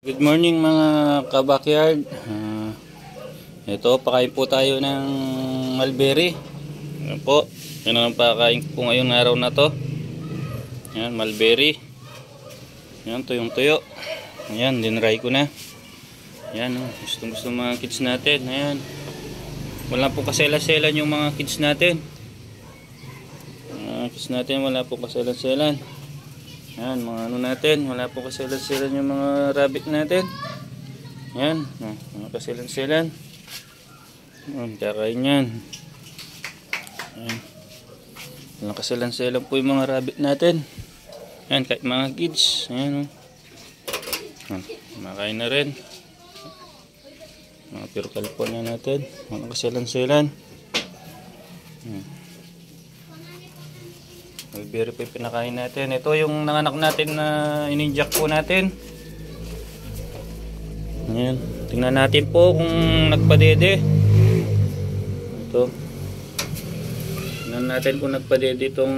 Good morning mga ka-backyard. Ito, pakain po tayo ng mulberry. Ayan po, yan ang pakain po ngayong araw na to. Ayan, mulberry. Ayan, tuyong-tuyo. Ayan, dinry ko na. Ayan, gusto mga kids natin. Ayan, wala po kasela-selan yung mga kids natin. Wala po kasela-selan. Yan, mga ano natin, wala po kasilan-silan yung mga rabbit natin. Yan, mga kasilan-silan. Yan, kakain yan. Yan, wala kasilan-silan po yung mga rabbit natin. Yan, kahit mga kids. Yan, yan, makain na rin. Mga pure California natin, wala kasilan-silan. Yan, mulberry po yung pinakain natin. Ito yung nanganak natin na ininjak po natin. Ayan. Tingnan natin po kung nagpadede. Ito. Tingnan natin kung nagpadede itong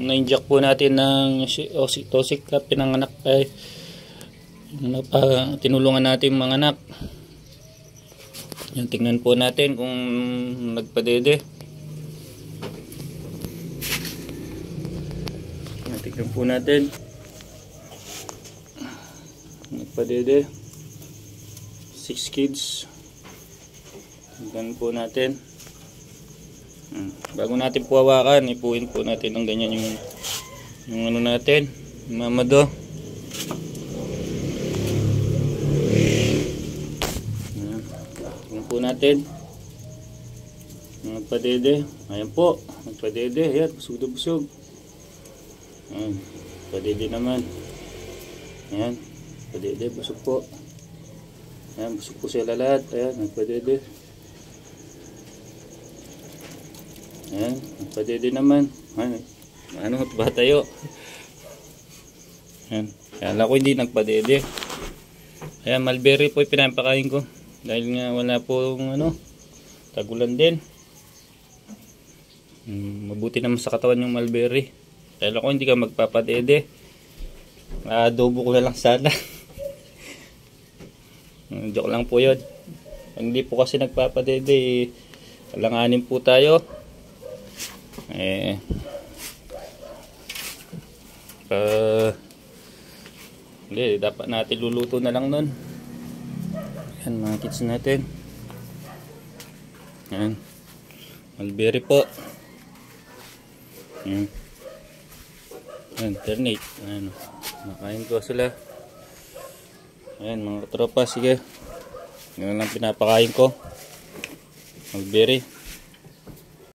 na-injak po natin ng Tosik na pinanganak ay tinulungan natin mga anak. Ayan, tingnan po natin kung nagpadede. Tignan po natin. Nagpadede. 6 kids. Tignan po natin. Bago natin po hawakan, ipuin po natin ng ganyan yung ano natin, yung mamado. Tignan po natin. Nagpadede. Ayan po. Nagpadede. Ayan, busog na busog. Ayan, padede naman. Ayan, padede, busog po. Ayan, busog po sila lahat. Ayan, nagpadede. Ayan, nagpadede naman. Ayan, ano, ba tayo? Ayan, kala ko hindi nagpadede. Ayan, mulberry po yung pinapakain ko. Dahil nga wala po ano, tagulan din. Mabuti naman sa katawan yung mulberry. Kaya ko hindi ka magpapadede. Adobo ko na lang sana. Joke lang po yun. Pag hindi po kasi nagpapadede, alanganin po tayo. Hindi, dapat natin luluto na lang nun. Yan mga kids natin. Yan, mulberry po. Yan, alternate. Ayan, makain ko sila. Ayan mga tropa, sige. Yan lang pinapakain ko. Mulberry.